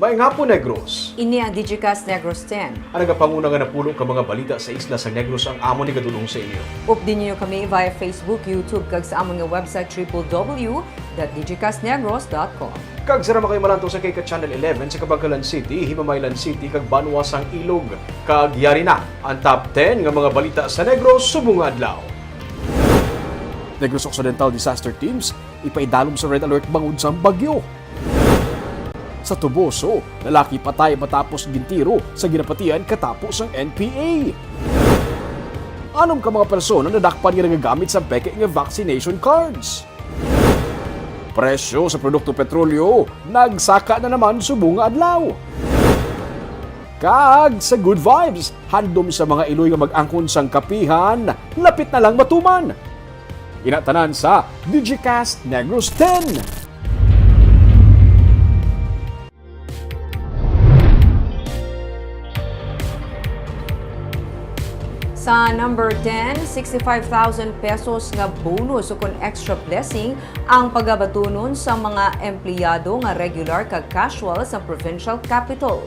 Maayong hapon, Negros. Ini ang Digicast Negros X. Ang nagapanguna nga napulo ka mga balita sa isla sa Negros ang amon ni gadulong sa inyo. Updin niyo kami via Facebook, YouTube, kag sa amon nga website www.digicastnegros.com. Kag sara makay malanto sa kay ka Channel 11 sa Kabangkalan City, Himamaylan City, kag Banwasang Ilog. Kag yari na ang top 10 nga mga balita sa Negros subong adlaw. Negros Occidental Disaster Teams ipaidalom sa red alert bangod sa bagyo. Sa Tuboso, lalaki patay matapos gintiro sa ginapatian katapos ang NPA. Anong ka mga persona na dakpan nga nagagamit sa peke nga vaccination cards? Presyo sa produkto petrolyo, nagsaka na naman subong adlaw. Kag sa good vibes, handom sa mga Iloy nga mag-angkon sang kapihan, lapit na lang matuman. Inatanan sa Digicast Negros X. Sa number 10, 65,000 pesos nga bonus o kun extra blessing ang pagabatunon sa mga empleyado nga regular kag casual sa provincial capital.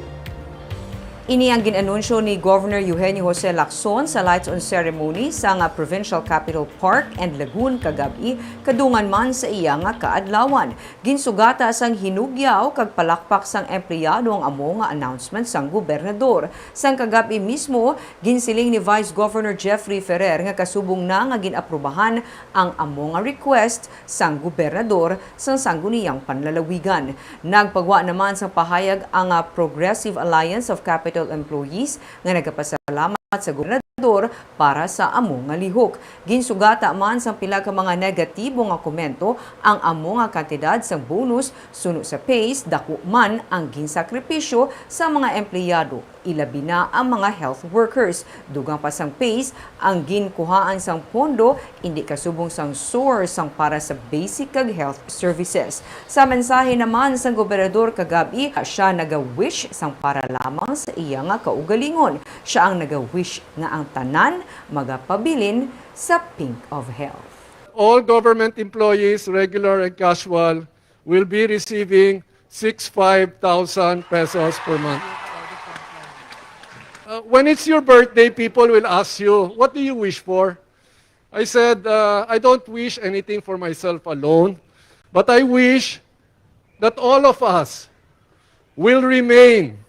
Ini ang ginanunsyo ni Governor Eugenio Jose Lacson sa lights on ceremony sa nga Provincial Capital Park and Lagoon kagabi kadungan man sa iya nga kaadlawan. Ginsugata sang hinugyaw kag palakpak sang empleyado ang amo nga announcement sang gobernador. Sang kagabi mismo, ginsiling ni Vice Governor Jeffrey Ferrer nga kasubong na nga ginaprubahan ang amo nga request sang gobernador sang sangguniang panlalawigan. Nagpagwa naman sang pahayag ang Progressive Alliance of Capital Employees nga nagapasalamat sa gobernador para sa amo nga lihok. Ginsugata man sang pila ka mga negatibo nga komento ang amo nga kantidad sang bonus suno sa pays dako man ang ginsakripisyo sa mga empleyado, ilabi na ang mga health workers. Dugang pa sang pays ang ginkuhaan sang pondo indi kasubong sang source sang para sa basic kag health services. Sa mensahe naman sang gobernador kagabi, siya naga-wish sang para lamang sa iya nga kaugalingon. Siya ang naga-wish nga ang tanan magapabilin sa Pink of Health. All government employees, regular and casual, will be receiving 65,000 pesos per month. When it's your birthday, people will ask you, what do you wish for? I said, I don't wish anything for myself alone, but I wish that all of us will remain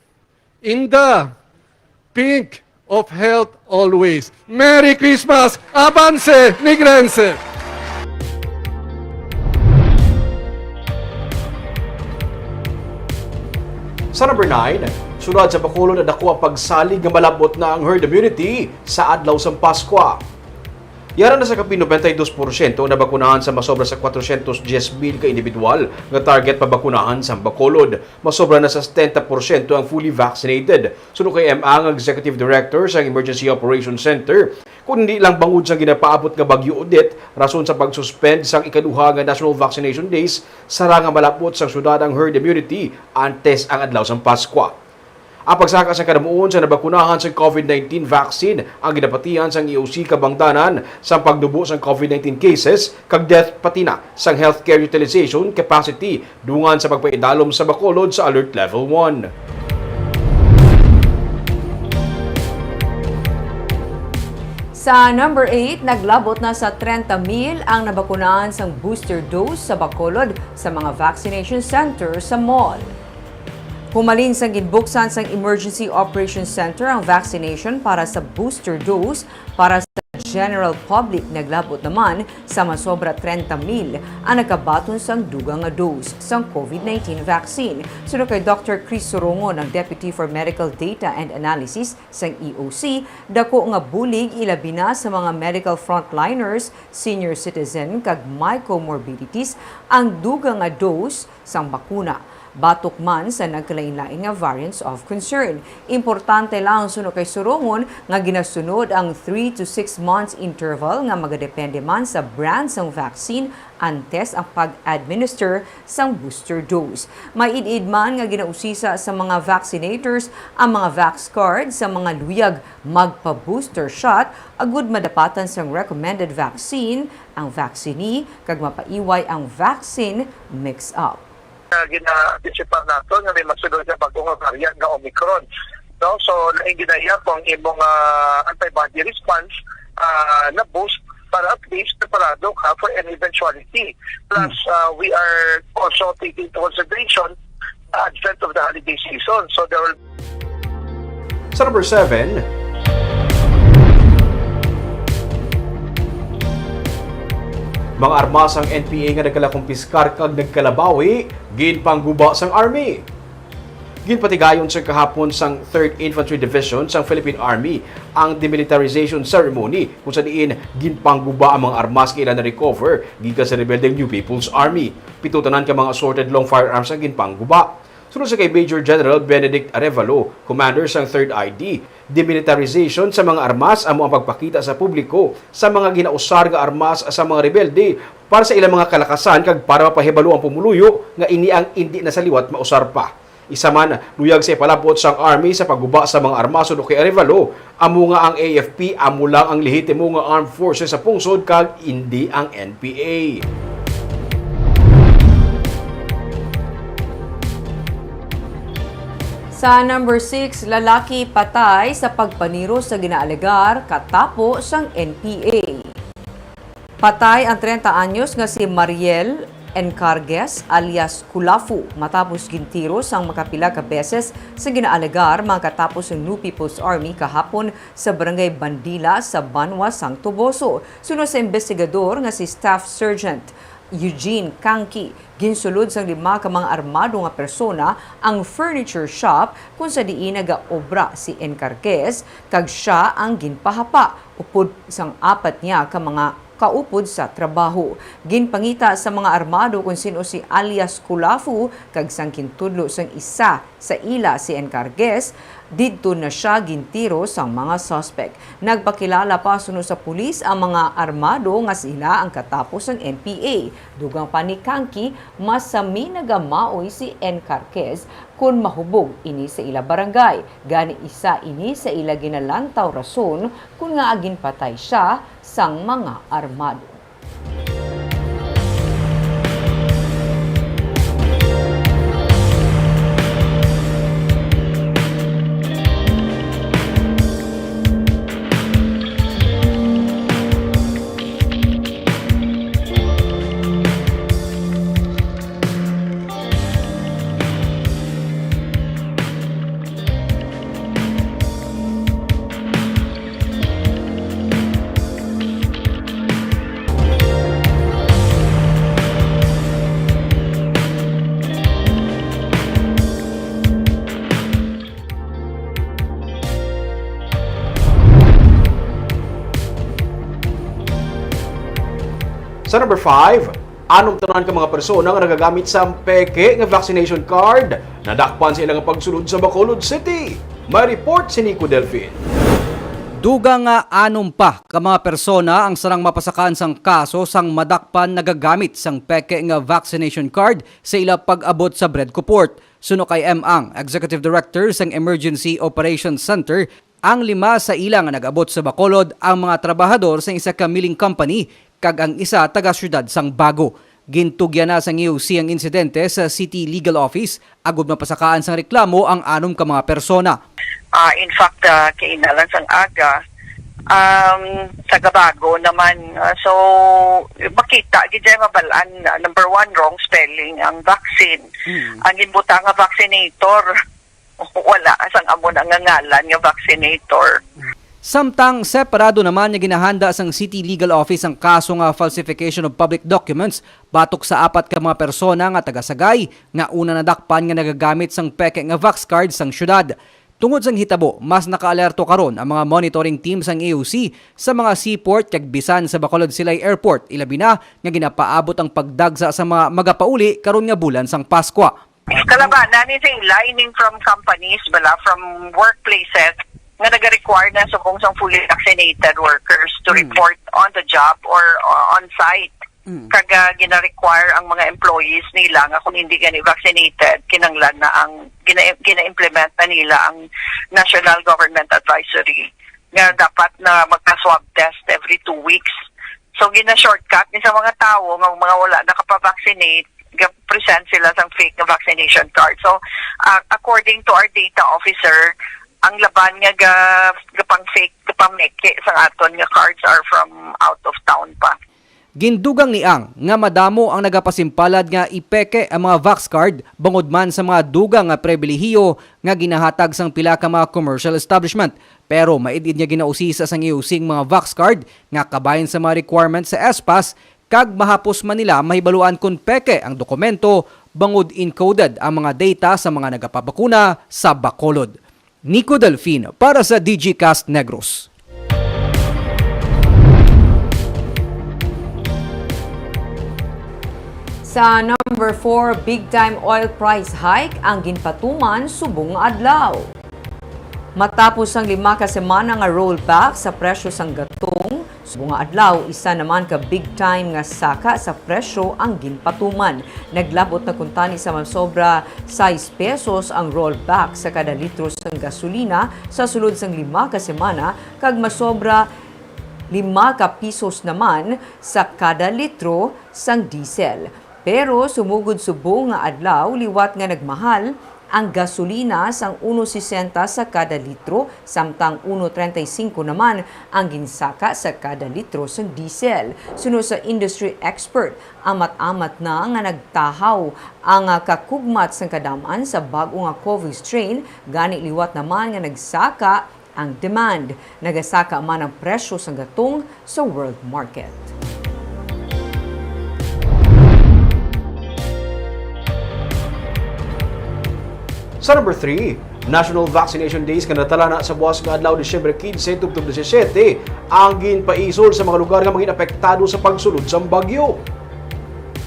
in the pink of health always. Merry Christmas! Avance, Negrense! Sa number 9, sunod sa Bacolod na dako ang pagsalig nga malabot na ang herd immunity sa adlaw sang Paskwa. Yara na sa kapin 92% na bakunahan sa masobra sa 410,000 ka individual nga target pabakunahan sa Bacolod. Masobra na sa 70% ang fully vaccinated. Suno kay MA ang Executive Director sa Emergency Operations Center, kung hindi lang bangod sa ginapaabot nga bagyo Odette, rason sa pag-suspend sang ikaduha nga National Vaccination Days, sara nga malabot sang syudad ang herd immunity antes ang adlaw sang Paskwa. Ang pagsaka sa kadamuon sa nabakunahan sa COVID-19 vaccine ang ginapatihan sang EOC kabangdanan sa pagdubo sa COVID-19 cases kag death pati na sang healthcare utilization capacity dungan sa pagpaidalom sa Bacolod sa Alert Level 1. Sa number 8, naglabot na sa 30,000 ang nabakunahan sang booster dose sa Bacolod sa mga vaccination center sa mall. Humalin sa ginbuksan sang Emergency Operations Center ang vaccination para sa booster dose para sa general public. Naglabot naman sa masobra 30,000 ang nakabaton sang dugang nga dose sang COVID-19 vaccine. Sunod kay Dr. Chris Sorongo ng Deputy for Medical Data and Analysis sang EOC, dako nga bulig ilabi na sa mga medical frontliners, senior citizen kag may comorbidities ang dugang nga dose sang bakuna. Batok man sa nagkalain-lain nga variants of concern. Importante lang suno kay Sorongon nga ginasunod ang 3 to 6 months interval nga magadepende man sa brand sang vaccine antes ang pag-administer sang booster dose. Maidid man nga ginausisa sa mga vaccinators ang mga vax card sa mga luyag magpa-booster shot agud madapatan sang recommended vaccine ang vaccinee kag mapaiway ang vaccine mix-up. Gina-anticipan nato nga may masulod na bagong variant nga Omicron. No? So, laing ginaya kung imong antibody response na boost para at least preparado ka for any eventuality. Plus, we are also taking into consideration the advent of the holiday season. So, there will... Sa number 7, mga armas ang NPA nga nagkalakumpiskar kag nagkalabawi, ginpangguba sang Army. Ginpatigayon sa kahapon sang 3rd Infantry Division sang Philippine Army ang demilitarization ceremony kung sa diin ginpangguba ang mga armas kailan na-recover gikan sa rebeldeng New People's Army. Pitutanan ka mga assorted long firearms ang ginpangguba. Sunod sa kay Major General Benedict Arevalo, Commander sang 3rd ID, demilitarization sa mga armas amo ang pagpakita sa publiko sa mga ginausar nga armas sa mga rebelde para sa ilang mga kalakasan kag para mapahibalo ang pumuluyo nga ini ang hindi na sa liwat mausar pa. Isa man, luyag sa palabot sang Army sa pagguba sa mga armas sunod kay Arevalo, amo nga ang AFP amo lang ang lehitimo nga armed forces sa pungsod kag hindi ang NPA. Sa number 6, lalaki patay sa pagpaniro sa ginaalegar katapo sang NPA. Patay ang 30 anyos nga si Mariel Encargues alias Kulafu matapos gintiro sang makapila ka beses sa ginaalegar mga katapos ng New People's Army kahapon sa Barangay Bandila sa Banwa, sang Toboso. Sunod sa investigador nga si Staff Sergeant Eugene Kangki, ginsulod sang 5 ka mga armado nga persona ang furniture shop kung sa diin nagaobra si Encarquez kag siya ang ginpahapa upod sang 4 niya ka mga kaupod sa trabaho. Ginpangita sa mga armado kung sino si alias Kulafu kag sang kintudlo sang isa sa ila si Encargues, didto na siya gintiro sang mga suspect. Nagpakilala pa sunod sa pulis ang mga armado nga sila ang katapos ng NPA. Dugang pa ni Kangki, masami nagamaoy si Encargues kung mahubog ini sa ila barangay. Gani isa ini sa ila ginalantaw rason kung nga agin patay siya sang mga armado. Sa number 5, anong tanan ka mga persona nga nagagamit sa peke nga vaccination card nadakpan sa ilang pagsulod sa Bacolod City. May report si Nico Delfin. Dugang nga anom pa ka mga persona ang sarang mapasakan sang kaso sang madakpan nagagamit sang peke nga vaccination card sa ila pag-abot sa Breadcoport. Suno kay Ang, Executive Director sang Emergency Operations Center, ang 5 sa ila nga nag-abot sa Bacolod ang mga trabahador sa isa ka milling company kag ang isa taga-syudad sang Bago. Gintugyan na sang EOC ang insidente sa City Legal Office agud mapasakaan sang reklamo ang anom ka mga persona. In fact, kainalan sang aga, taga-Bago naman. So, makita, gidya mabalaan, number 1, wrong spelling, ang vaccine. Ang ginbuta nga vaccinator, wala sang amo na nga ngalan nga vaccinator. Samtang separado naman niya ginahanda sang City Legal Office ang kaso nga falsification of public documents batok sa 4 ka mga persona nga taga-Sagay nga una nadakpan nga nagagamit sang peke nga vax card sang syudad. Tungod sang hitabo, mas nakaalerto karon ang mga monitoring team sang EOC sa mga seaport kag bisan sa Bacolod Silay Airport, ilabi na nga ginapaabot ang pagdagsa sa mga magapauli karon nga bulan sang Pasko. Kalabanan is a lining from companies, from workplaces, nga nag-require na subong sang fully vaccinated workers to report on the job or on site. Kaga gina-require ang mga employees nila nga kung hindi gani vaccinated, kinanglan na ang gina-implement na nila ang National Government Advisory nga dapat na magka-swab test every 2 weeks. So gina-shortcut ni sa mga tao nga mga wala nakapavaccinate, present sila sa fake na vaccination card. So according to our data officer, ang laban nga gapang fake, gapang meke sa aton nga cards are from out of town pa. Gindugang niang nga madamo ang nagapasimpalad nga ipeke ang mga vax card bangod man sa mga dugang nga pribilehiyo nga ginahatag sang pila ka mga commercial establishment. Pero maidid niya ginausisa sang iusing mga vax card nga kabayan sa mga requirements sa ESPAS kag mahapos man nila mahibaluan kung peke ang dokumento bangod encoded ang mga data sa mga nagapabakuna sa Bacolod. Nico Delfin para sa Digicast Negros. Sa number 4, big-time oil price hike ang ginpatuman subong nga adlaw. Matapos ang 5 ka semana nga rollback sa presyo sang gatong, subong nga adlaw isa naman ka big-time nga saka sa presyo ang ginpatuman. Naglabot na kuntani sa sobra 6 pesos ang rollback sa kada litro sang gasolina sa sulod sang 5 ka semana kag masobra 5 ka pisos naman sa kada litro sang diesel. Pero sumugod subong nga adlaw liwat nga nagmahal ang gasolina sang 1.60 sa kada litro samtang 1.35 naman ang ginsaka sa kada litro sang diesel. Suno sa industry expert, amat-amat na nga nagtahaw ang kakugmat sang kadaman sa bag-o nga COVID strain, gani liwat naman nga nagsaka ang demand. Nagasaka man ang presyo sang gatong sa world market. Sa number 3, National Vaccination Days nga natala na sa buwas nga adlaw Disyembre 15 tubtob 17 ang ginpaisol sa mga lugar nga maging apektado sa pagsulod sa bagyo.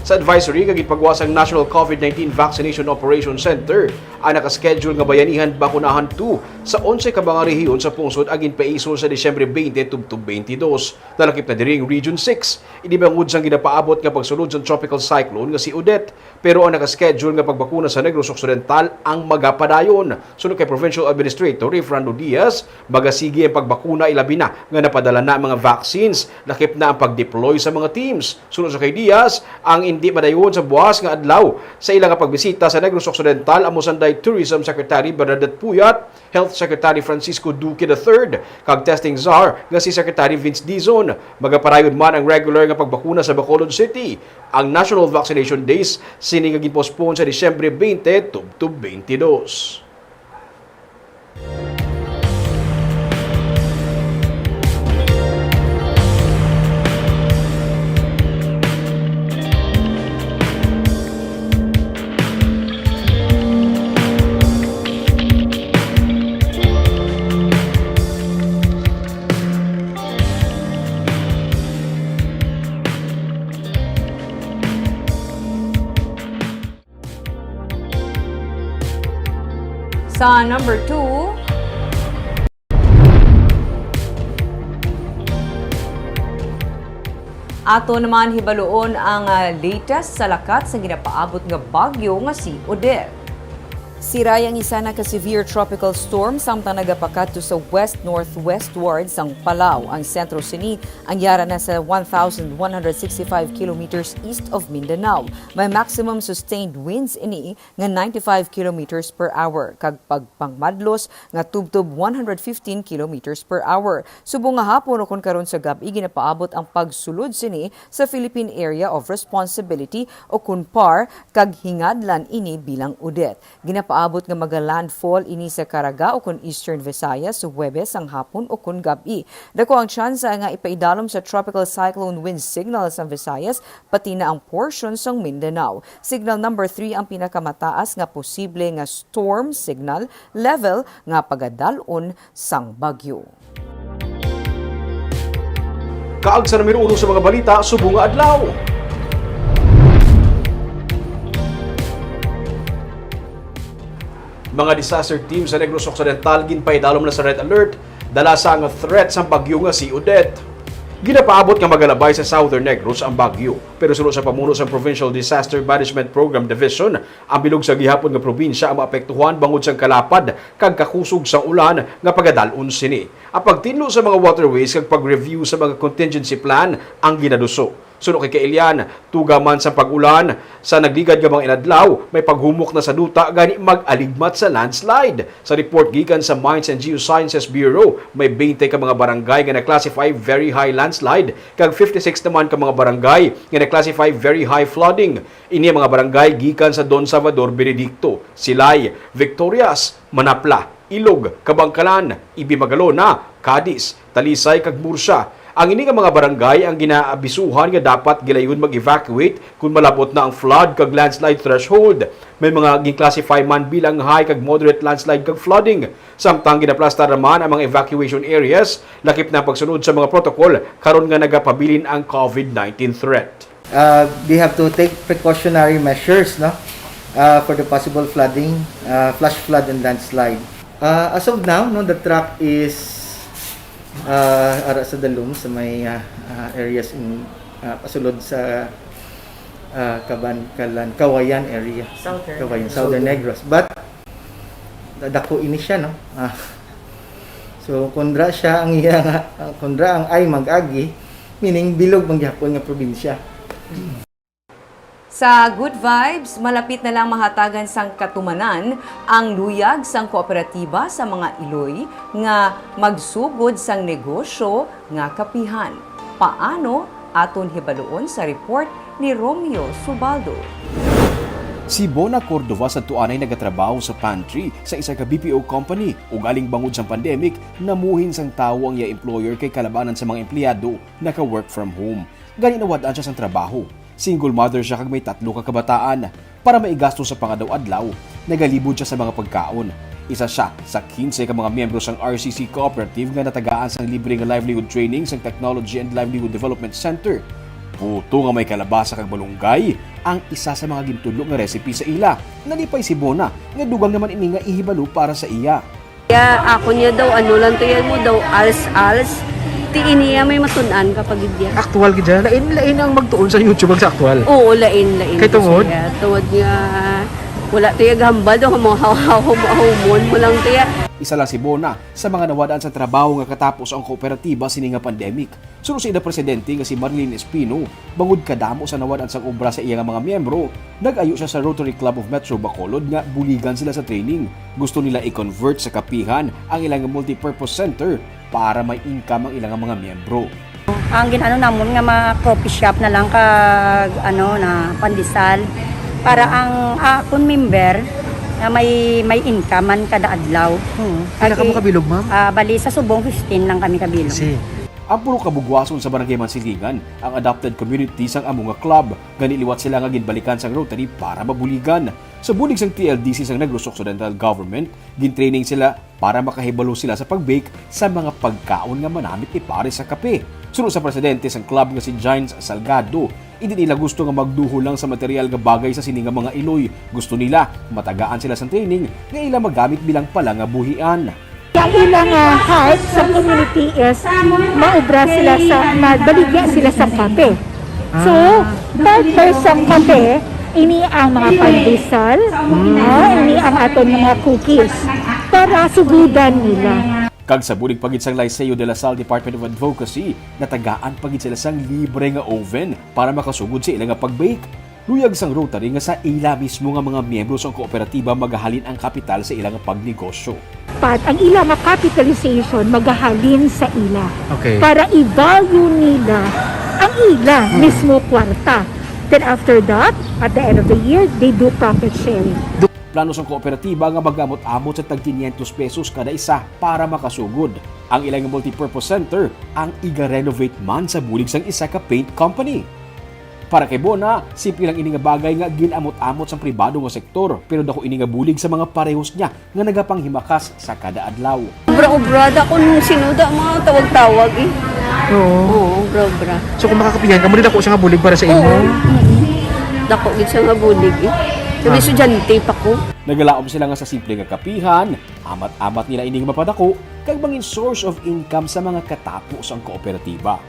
Sa advisory nga gipagwas ang National COVID-19 Vaccination Operation Center ang nakaschedule nga bayanihan bakunahan 2 sa 11 ka mga rehiyon sa pungsod ang ginpaisol sa Disyembre 20 tubtob 22. Nalakip na diri ang Region 6. Inibangud sang ginapaabot nga pagsulod sa tropical cyclone nga si Odette, pero ang nakaschedule nga pagbakuna sa Negros Occidental ang magapadayon. Sunod kay Provincial Administrator Fernando Diaz, magasigi ang pagbakuna ilabi na nga napadala na mga vaccines. Lakip na ang pag-deploy sa mga teams. Sunod sa kay Diaz, ang hindi madayon sa buwas nga adlaw sa ilang pagbisita sa Negros Occidental ang Mosanday Tourism Secretary Bernadette Puyat, Health Secretary Francisco Duque III, kag testing czar nga si Secretary Vince Dizon. Magaparayon man ang regular nga pagbakuna sa Bacolod City. Ang National Vaccination Days sini nga ginpostpone sa Disyembre 20 tubtob 22. Sa number 2, ato naman hibaluon ang latest sa lakat sa ginapaabot nga bagyo nga si Odette. Sirayang isa na ka severe tropical storm samtang nagapakat sa west-northwestward sang Palau. Ang sentro sini ang yara na sa 1,165 kilometers east of Mindanao. May maximum sustained winds ini nga 95 kilometers per hour kag pagpangmadlos nga tubtob 115 kilometers per hour. Subong nga hapon o kon karon sa gabi ginapaabot ang pagsulod sini sa Philippine Area of Responsibility o KUNPAR kag hingadlan ini bilang Odette. Paabot nga maga-landfall ini sa Caraga o kun Eastern Visayas sa Huwebes ang hapon o kun gabi. Dako ang tsansa nga ipaidalom sa tropical cyclone wind signal sa Visayas pati na ang portion sang Mindanao. Signal number 3 ang pinakamataas nga posible nga storm signal level nga pagadalon sang bagyo. Kaag sa numero 1 sa mga balita subong nga adlaw. Mga disaster team sa Negros Occidental ginpaidalom na sa red alert dala sa nga threat sa bagyo nga si Odette. Ginapaabot nga magalabay sa Southern Negros ang bagyo, pero sulod sa pamuno sa Provincial Disaster Management Program Division, ang bilog sa gihapon nga probinsya ang maapektuhan bangod sa kalapad kag kakusog sa ulan nga pagadalon sini. Ang pagtinlo sa mga waterways kag pag-review sa mga contingency plan ang ginaduso. Suno kay Kailian, tugaman sa pag-ulan sa nagligad nga mga inadlaw, may paghumok na sa duta gani mag-aligmat sa landslide. Sa report gikan sa Mines and Geosciences Bureau, may 20 ka mga barangay nga na-classify very high landslide, kag 56 naman ka mga barangay nga na-classify very high flooding. Ini mga barangay gikan sa Don Salvador Benedicto, Silay, Victorias, Manapla, Ilog, Kabangkalan, Ibimagalona, Cadiz, Talisay kag Murcia. Ang ini nga mga barangay ang ginaabisuhan nga dapat gilayon mag-evacuate kung malabot na ang flood kag landslide threshold. May mga gin-classify man bilang high kag moderate landslide kag flooding. Samtang ginaplastar naman ang mga evacuation areas, lakip na pagsunod sa mga protocol karon nga nagapabilin ang COVID-19 threat. They have to take precautionary measures, no, for the possible flooding, flash flood and landslide. As of now, no, the track is ara sa Dalum sa may areas in pasulod sa Kabangkalan, Kawayan area. Southern Negros. But dako ini siya, no. So kundra siya ang iya kundra ang ay mag-agi, meaning bilog man gyapon nga probinsya. Sa Good Vibes, malapit na lang mahatagan sang katumanan ang luyag sang kooperatiba sa mga Iloy nga magsugod sang negosyo nga kapihan. Paano aton hibaluon sa report ni Romeo Subaldo. Si Bona Cordova sa tuanay nagatrabaho sa pantry sa isa ka BPO company ug aling bangod sa pandemic namuhin sang tawo ang iya employer kay kalabanan sa mga empleyado naka-work from home. Gani nawad-an siya sang trabaho. Single mother siya kag may 3 ka kabataan. Para maigasto sa pangadaw-adlaw, nagalibod siya sa mga pagkaon. Isa siya sa 15 ka mga miyembro sang RCC Cooperative nga natagaan sang libre nga livelihood training sang Technology and Livelihood Development Center. Puto nga may kalabasa kag malunggay ang isa sa mga gintudlo nga recipe sa ila. Nalipay si Bona nga dugang naman ini nga ihibalo para sa iya. Ako niya daw, ano lang to yan mo daw, als-als. Tiin niya may matunan kapag idya. Aktual gid lain ang magtuon sa YouTube sa aktual. Oo, lain. Kay tungod? Tungod niya, wala tiya gahambal daw, humon mo lang tiya. Isa lang si Bona sa mga nawadaan sa trabaho nga katapos ang kooperatiba sini nga pandemic. Suno si ida presidente nga si Marilyn Espino, bangod kadamo sa nawadaan sang obra sa iya nga mga miyembro, nag-ayo siya sa Rotary Club of Metro Bacolod nga buligan sila sa training. Gusto nila i-convert sa kapihan ang ilang multi-purpose center para may income ang ilang mga miyembro. Ang ginano namon nga mga coffee shop na lang kag na pandesal para ang akong member na may income man kada adlaw. Kaya ka mo kabilog, ma'am? Bali sa subong 15 lang kami kabilog. Ang puro kabugwason sa Barangay Mansilingan, ang adopted community sang amo nga club, ganiliwat sila nga ginbalikan sang Rotary para mabuligan. Sa bulig sang TLDC sang Negros Occidental Government, gintraining sila para makahibalo sila sa pagbake sa mga pagkaon nga manamit ipare sa kape. Sunod sa presidente sang club nga si Giants Salgado, hindi nila gusto nga magduho lang sa material nga bagay sa sini nga mga Iloy. Gusto nila matagaan sila sa training nga ila magamit bilang pala nga buhian. Ang ilang heart sa community is maubra sila sa, mabaligya sila sa kape. So, per sa kape, ini ang mga pandesal, ini ang aton mga cookies para sugudan nila. Kag sa bulig pagid sang Liceo de la Salle Department of Advocacy, natagaan pagid sila sang libre nga oven para makasugod sa ilang nga pagbake. Luyag sang Rotary nga sa ila mismo nga mga miyembro sa kooperatiba magahalin ang kapital sa ilang pagnegosyo. Ang ilang capitalization magahalin sa ila. Okay. Para i-value nila ang ila mismo kwarta. Then after that, at the end of the year, they do profit sharing. Plano sa kooperatiba nga magamot-amot sa tag 500 pesos kada isa para makasugod. Ang ilang multipurpose center ang iga-renovate man sa bulig sang isa ka paint company. Para kay Bona, simple lang ini nga bagay nga ginamot-amot sa pribado nga sektor, pero dako ini nga bulig sa mga parehos niya nga nagapanghimakas sa kada adlaw. Obra-obrada ko nung sinuda mga tawag-tawag eh. Oo, obra-obra. So kung makakapihan ka mo din ako siya nga bulig para sa imo. Dako gid siya nga bulig eh. Sabi estudyante pa ko. Nagalaom sila nga sa simple nga kapihan, amat-amat nila ining mapadako, kag mangin source of income sa mga katapos ang kooperatiba.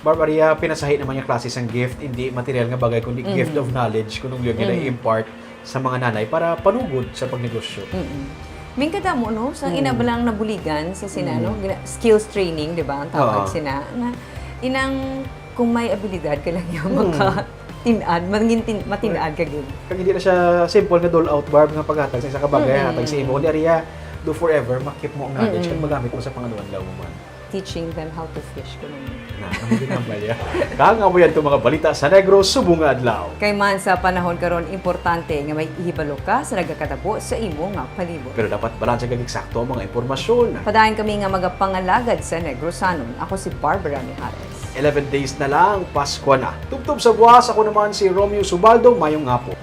Barbaria, pinasahi naman yung klase ng gift, hindi material nga bagay, kundi gift of knowledge kung yung i-impart sa mga nanay para panugod sa pagnegosyo. Min kada mo no sa inabalang nabuligan sa sina no skills training, di ba? Ang tawag sina na inang kung may abilidad ka lang yung tinad, matinad ka gid. Kag hindi na siya simple nga dole out barb nga paghatag sa isa ka bagay, hatag sa imo ni Aria, do forever, makip mo ang knowledge kag magamit mo sa panganuan man. Teaching them how to fish ko naman. Hindi na balya. Kanga mo yan itong mga balita sa Negros subong nga adlaw. Kay man sa panahon karon importante nga may ihibalo ka sa nagakatabo sa imo nga palibot. Pero dapat balanse kag eksakto ang mga impormasyon. Padayon kami nga magapangalagad sa Negrosanon. Ako si Barbara Mijares. 11 days na lang, Pasko na. Tubtob sa buwas, ako naman si Romeo Subaldo, mayong ngapo.